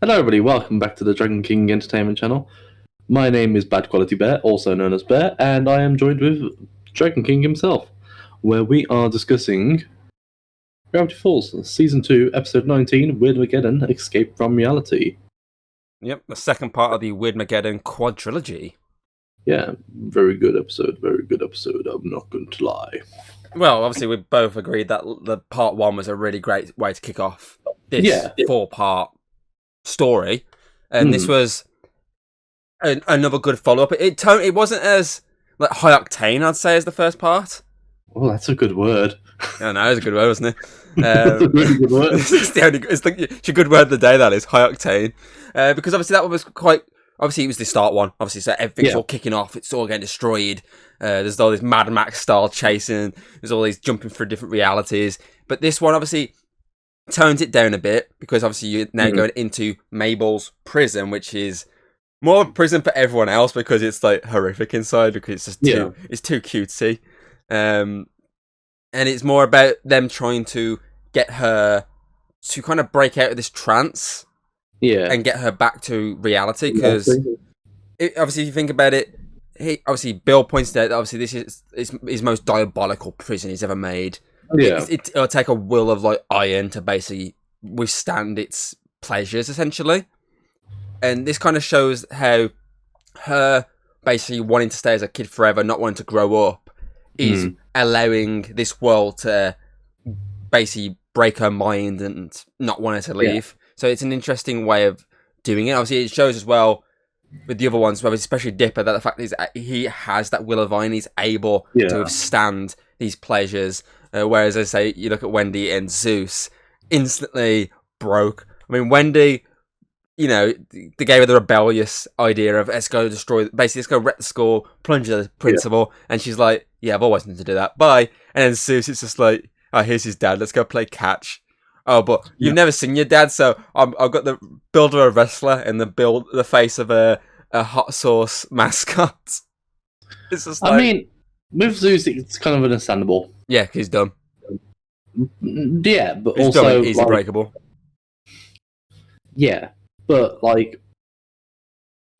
Hello everybody, welcome back to the Dragon King Entertainment channel. My name is BadQualityBear, also known as Bear, and I am joined with Dragon King himself, where we are discussing Gravity Falls, Season 2, Episode 19, Weirdmageddon, Escape from Reality. Yep, the second part of the Weirdmageddon quadrilogy. Yeah, very good episode, I'm not going to lie. Well, obviously we both agreed that the part one was a really great way to kick off this four-part story, and this was another good follow-up. It wasn't as like high octane, I'd say, as the first part. Oh, that's a good word. I know, it's a good word, wasn't it? That's a really good word. It's a good word of the day, that is, high octane. Because obviously that one was quite... Obviously, it was the start one. Obviously, so everything's all kicking off. It's all getting destroyed. There's all this Mad Max style chasing. There's all these jumping through different realities. But this one, obviously, tones it down a bit because obviously you're now going into Mabel's prison, which is more of a prison for everyone else because it's like horrific inside because it's just it's too cutesy. And it's more about them trying to get her to kind of break out of this trance. Yeah, and get her back to reality because obviously, if you think about it, Bill points out that obviously this is his most diabolical prison he's ever made. Yeah, it'll take a will of like iron to basically withstand its pleasures, essentially. And this kind of shows how her basically wanting to stay as a kid forever, not wanting to grow up, is allowing this world to basically break her mind and not want her to leave. Yeah. So it's an interesting way of doing it. Obviously, it shows as well with the other ones, especially Dipper, that the fact is he has that will of iron. He's able to withstand these pleasures. Whereas, as I say, you look at Wendy and Zeus, instantly broke. I mean, Wendy, you know, they gave her the rebellious idea of let's go wreck the school, plunge the principal, and she's like, "Yeah, I've always wanted to do that. Bye." And then Zeus, it's just like, "Oh, here's his dad. Let's go play catch." Oh, but you've never seen your dad, so I've got the build of a wrestler and the face of a hot sauce mascot. It's just like... I mean, with Zeus, it's kind of understandable. Yeah, he's dumb. Yeah, but he's also... dumb and easy breakable. Yeah, but, like,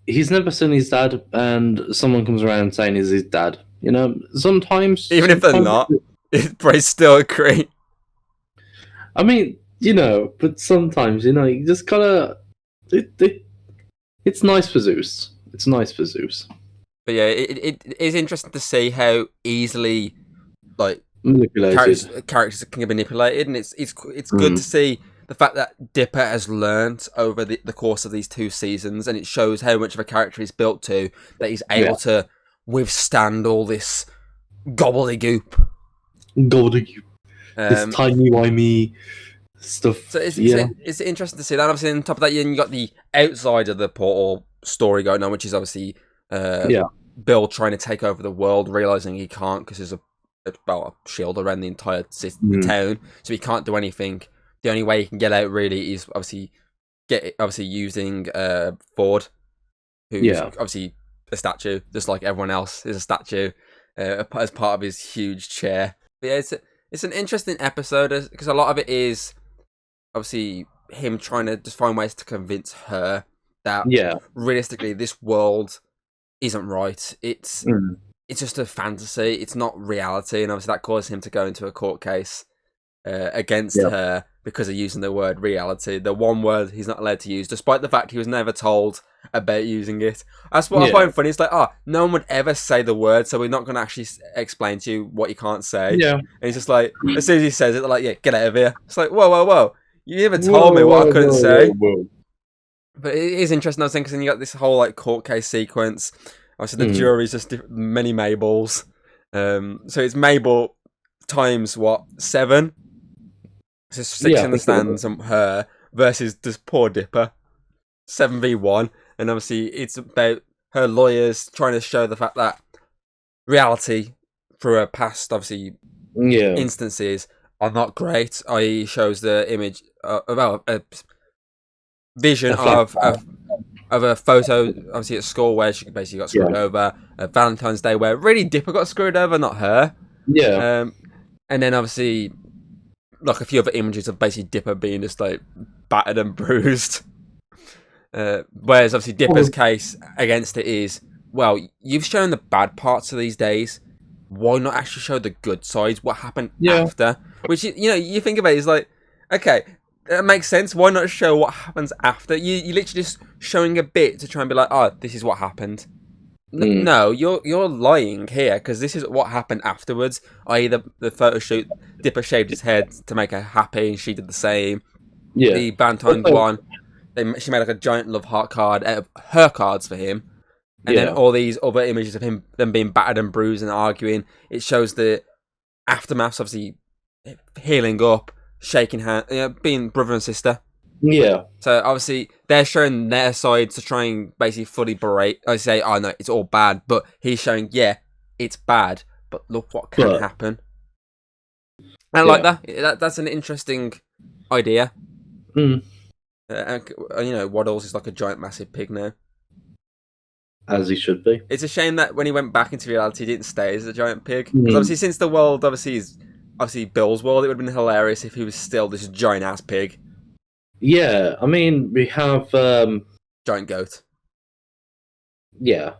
he's never seen his dad, and someone comes around saying he's his dad. You know, sometimes... Even if they're not, it's still a creep. I mean, you know, but sometimes, you know, you just gotta... It's nice for Zeus. It's nice for Zeus. But yeah, it is interesting to see how easily, like, characters can be manipulated, and it's good to see the fact that Dipper has learnt over the course of these 2 seasons, and it shows how much of a character he's built to, that he's able to withstand all this gobbledygook. This timey-wimey stuff. So it's interesting to see that. Obviously, on top of that, you got the outside of the portal story going on, which is obviously Bill trying to take over the world, realizing he can't because there's a shield around the entire town, so he can't do anything. The only way he can get out really is obviously using Ford, who's obviously a statue, just like everyone else is a statue, as part of his huge chair. But yeah, it's an interesting episode because a lot of it is obviously him trying to just find ways to convince her that realistically this world isn't right. It's just a fantasy. It's not reality, and obviously that caused him to go into a court case against her because of using the word reality, the one word he's not allowed to use, despite the fact he was never told about using it. That's what I find funny. It's like, no one would ever say the word, so we're not going to actually explain to you what you can't say. Yeah. And he's just like, as soon as he says it, they're like, yeah, get out of here. It's like, whoa. You never told me what I couldn't say. But it is interesting, I was thinking, because then you got this whole like court case sequence. Obviously, the jury's just many Mabels. So it's Mabel times, 7? So 6 in the stands and her versus this poor Dipper. 7v1. And obviously, it's about her lawyers trying to show the fact that reality, through her past, obviously, instances, are not great. I.e., shows the image about a vision of a photo, obviously at school, where she basically got screwed over. Valentine's Day, where really Dipper got screwed over, not her. Yeah. And then obviously, like a few other images of basically Dipper being just like battered and bruised. Whereas obviously Dipper's case against it is, well, you've shown the bad parts of these days. Why not actually show the good sides? What happened after? Which, you think about it, it's like, okay, that makes sense. Why not show what happens after? You're literally just showing a bit to try and be like, oh, this is what happened. No, you're lying here, because this is what happened afterwards. I.e. the photo shoot, Dipper shaved his head to make her happy, and she did the same. Yeah. The Valentine's one, she made like a giant love heart card out of her cards for him. And then all these other images of them being battered and bruised and arguing. It shows the aftermaths, obviously healing up, shaking hands, being brother and sister. Yeah. So obviously they're showing their sides to try and basically fully berate. I say, oh no, it's all bad, but he's showing, yeah, it's bad, but look what can happen. I like that. That's an interesting idea. Waddles is like a giant, massive pig now. As he should be. It's a shame that when he went back into reality, he didn't stay as a giant pig. Because obviously, since the world is Bill's world, it would have been hilarious if he was still this giant ass pig. Yeah, I mean, we have giant goat. Yeah,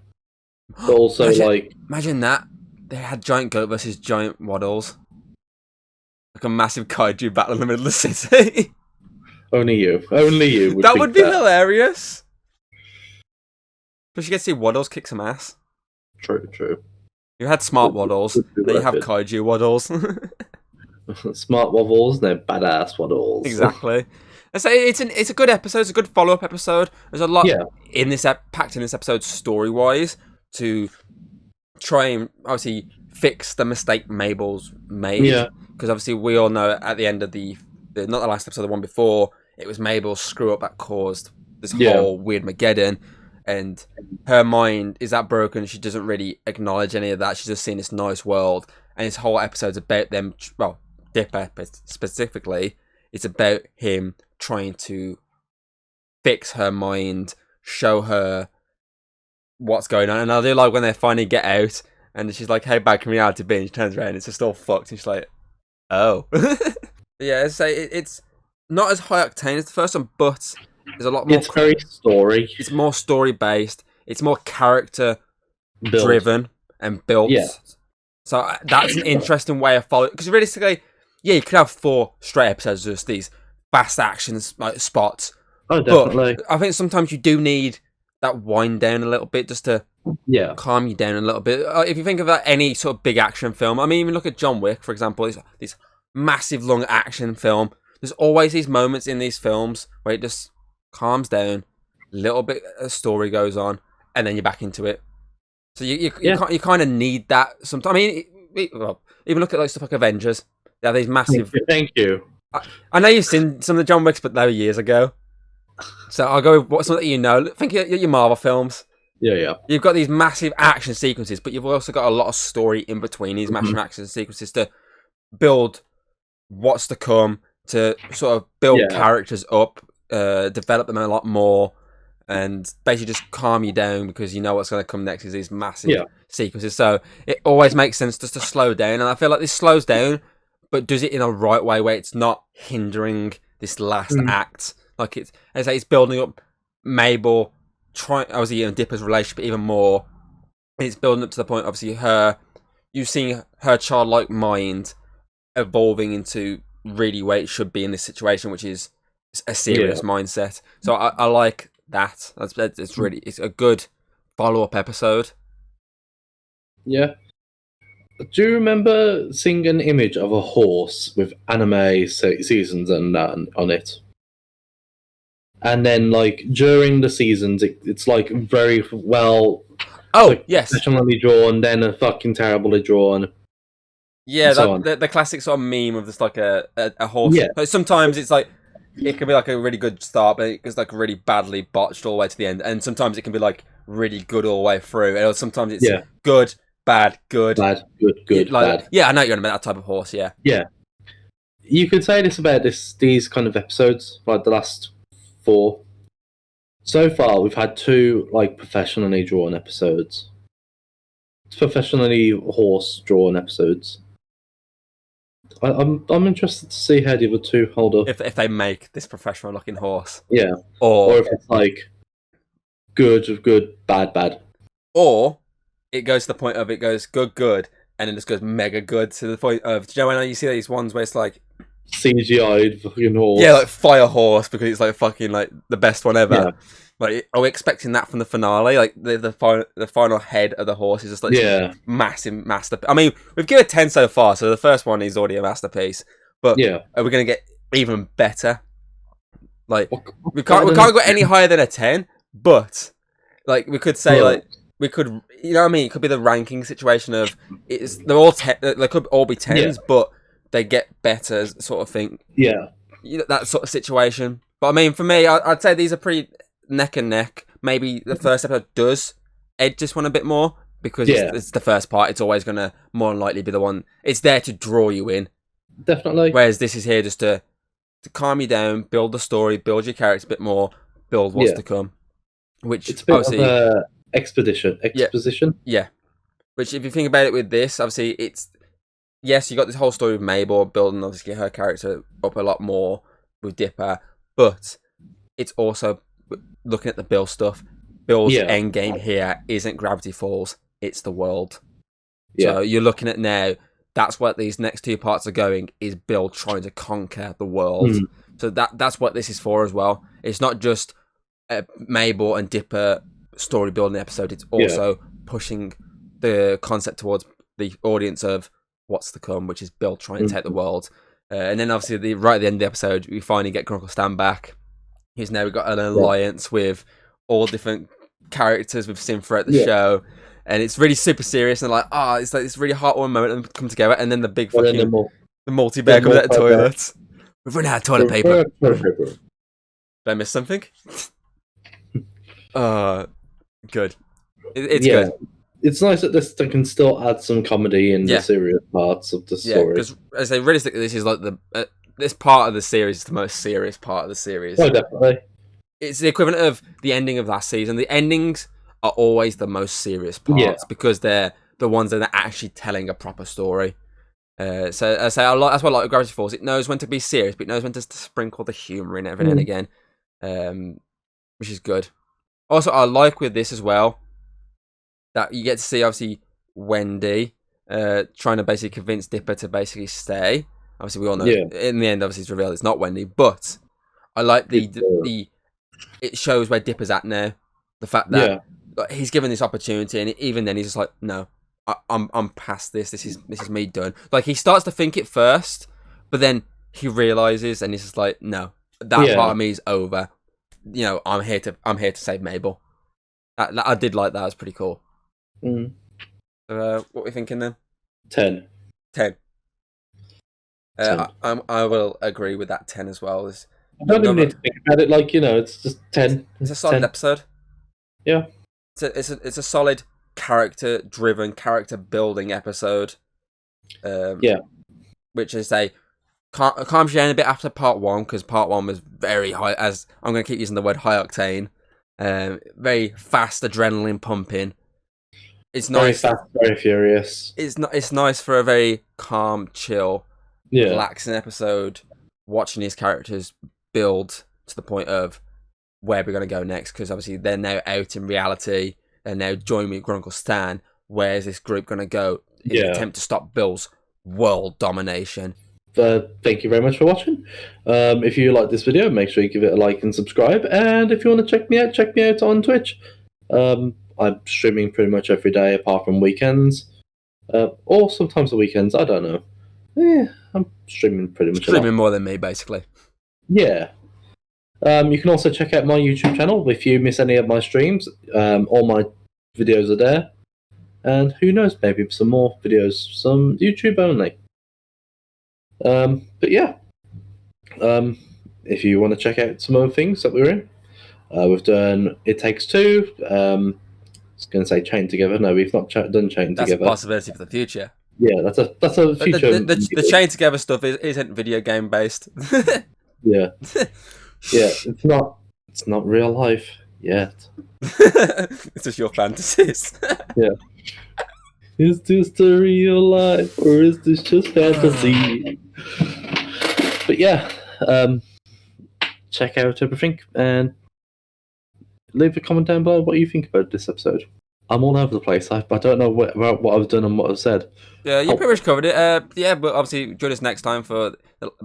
but also imagine that they had giant goat versus giant waddles, like a massive kaiju battle in the middle of the city. Only you. That would be hilarious. But you get to see Waddles kick some ass. True. You had smart Waddles, then you have kaiju Waddles. Smart Waddles, they're badass Waddles. Exactly. So it's a good episode. It's a good follow-up episode. There's a lot in this packed in this episode story-wise to try and obviously fix the mistake Mabel's made. Yeah. Because obviously we all know at the end of the not the last episode, the one before, it was Mabel's screw-up that caused this whole Weirdmageddon. And her mind is that broken, she doesn't really acknowledge any of that. She's just seeing this nice world. And this whole episode's about them, well, Dipper specifically, it's about him trying to fix her mind, show her what's going on. And I do like when they finally get out, and she's like, hey, back in reality, B, and she turns around, and it's just all fucked, and she's like, oh. Yeah, so it's not as high octane as the first one, but there's a lot more. It's very story. It's more story based. It's more character driven and built. Yeah. So that's an interesting way of following. Because realistically, you could have 4 straight episodes of just these fast action spots. Oh, definitely. But I think sometimes you do need that wind down a little bit just to calm you down a little bit. If you think of any sort of big action film, I mean, even look at John Wick, for example. This massive long action film. There's always these moments in these films where it just calms down, a little bit of story goes on, and then you're back into it. So you kind of need that sometimes. I mean, even look at stuff like Avengers. They have these massive. Thank you. I know you've seen some of the John Wicks, but they were years ago. So I'll go with something that you know. Think of your Marvel films. Yeah. You've got these massive action sequences, but you've also got a lot of story in between these massive action sequences to build what's to come, to sort of build characters up. Develop them a lot more, and basically just calm you down because you know what's going to come next is these massive sequences. So it always makes sense just to slow down, and I feel like this slows down, but does it in a right way where it's not hindering this last act. Like it's building up Mabel, obviously Dipper's relationship even more. It's building up to the point, obviously you seeing her childlike mind evolving into really where it should be in this situation, which is a serious mindset. So I like that. It's a good follow-up episode. Yeah. Do you remember seeing an image of a horse with anime seasons and on it? And then, during the seasons, it's very well. Oh, yes. Professionally drawn, then a fucking terribly drawn. Yeah, the classic sort of meme of just a horse. Yeah. Sometimes it's it can be a really good start, but it's really badly botched all the way to the end. And sometimes it can be really good all the way through. And sometimes it's good, bad, good. Bad, good, bad. Yeah, I know you're on about that type of horse, yeah. Yeah. You could say this about these kind of episodes, the last 4. So far, we've had 2 professionally drawn episodes. It's professionally horse-drawn episodes. I'm interested to see how the other 2 hold up. If they make this professional looking horse. Yeah. Or if it's good, bad. Or it goes to the point of it goes good, and then just goes mega good to the point of, do you know when you see these ones where it's like CGI'd fucking horse. Yeah, like Fire Horse, because it's like fucking like the best one ever. Yeah. Like, are we expecting that from the finale? Like the final head of the horse is just like massive masterpiece. I mean, we've given 10 so far, so the first one is already a masterpiece. But are we going to get even better? Like we can't go any higher than a 10, but like we could say like we could, you know what I mean? It could be the ranking situation of they're all they could all be 10s, but they get better sort of thing. Yeah, you know, that sort of situation. But I mean, for me, I'd say these are pretty neck and neck. Maybe the first episode does edge this one a bit more because it's the first part. It's always going to more than likely be the one. It's there to draw you in. Definitely. Whereas this is here just to calm you down, build the story, build your character a bit more, build what's to come. Which it's a bit of a exposition. Yeah. Which, if you think about it with this, obviously it's yes, you got this whole story with Mabel building obviously her character up a lot more with Dipper, but it's also looking at the Bill stuff. Bill's end game here isn't Gravity Falls, it's the world. So you're looking at now, that's what these next two parts are going, is Bill trying to conquer the world. So that's what this is for as well. It's not just a Mabel and Dipper story building episode, it's also pushing the concept towards the audience of what's to come, which is Bill trying to take the world. And then obviously right at the end of the episode, we finally get Grunkle Stan back. He's now got an alliance with all different characters we've seen throughout the show. And it's really super serious and like, it's like this really heartwarming moment and come together. And then the big fucking the multi-bear comes out of the toilet. We've run out of toilet paper. Did I miss something? Good. It's good. It's nice that this can still add some comedy in the serious parts of the story. Because I say realistically, this is like this part of the series is the most serious part of the series. Oh, definitely. It's the equivalent of the ending of last season. The endings are always the most serious parts because they're the ones that are actually telling a proper story. So I say that's why I like Gravity Falls. It knows when to be serious, but it knows when to sprinkle the humour in every now and again, which is good. Also, I like with this as well that you get to see obviously Wendy trying to basically convince Dipper to basically stay. Obviously, we all know in the end, obviously, it's revealed it's not Wendy, but I like the it shows where Dipper's at now. The fact that he's given this opportunity, and even then, he's just like, no, I'm past this. This is me done. Like he starts to think it first, but then he realizes, and he's just like, no, that part of me is over. You know, I'm here to save Mabel. I did like that. It was pretty cool. So, what are we thinking then? 10. 10. I will agree with that 10 as well. I don't even need to think about it. Like, you know, it's just 10. It's a solid episode. Yeah. It's a solid character-driven, character-building episode. Which is calms you down a bit after part 1, because part 1 was very high, as I'm going to keep using the word high octane. Very fast adrenaline pumping. It's nice. Very fast, very furious. It's nice for a very calm, chill, relaxing episode. Watching these characters build to the point of where we're going to go next, because obviously they're now out in reality. They're now joining with Grunkle Stan. Where's this group going to go in an attempt to stop Bill's world domination? Thank you very much for watching. If you like this video, make sure you give it a like and subscribe. And if you want to check me out on Twitch. I'm streaming pretty much every day apart from weekends. Or sometimes the weekends, I don't know. I'm streaming pretty much streaming more than me, basically. Yeah. You can also check out my YouTube channel if you miss any of my streams. All my videos are there. And who knows, maybe some more videos, some YouTube only. But yeah. If you want to check out some other things that we're in, we've done It Takes Two. I was going to say Chained Together. No, we've not done Chained Together. That's a possibility for the future. Yeah, that's a future. The Chained Together stuff isn't video game based. Yeah. It's not real life yet. It's just your fantasies. Yeah. Is this the real life or is this just fantasy? But yeah, check out everything and leave a comment down below what you think about this episode. I'm all over the place. I don't know what I've done and what I've said. Yeah, you pretty much covered it. Yeah, but obviously join us next time for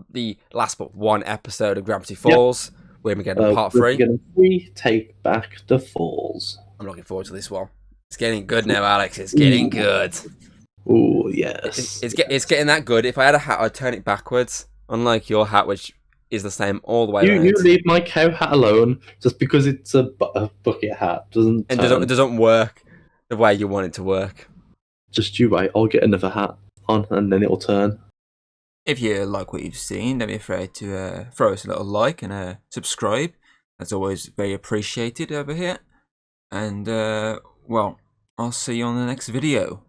the last but one episode of Gravity Falls. We're getting part 3. We take back the falls. I'm looking forward to this one. It's getting good now, Alex. It's getting good. Oh yes. It's getting that good. If I had a hat, I'd turn it backwards. Unlike your hat, which is the same all the way around. You leave my cow hat alone just because it's a bucket hat. Doesn't work the way you want it to work. Just you wait. I'll get another hat on and then it'll turn. If you like what you've seen, don't be afraid to throw us a little like and subscribe. That's always very appreciated over here. And, well, I'll see you on the next video.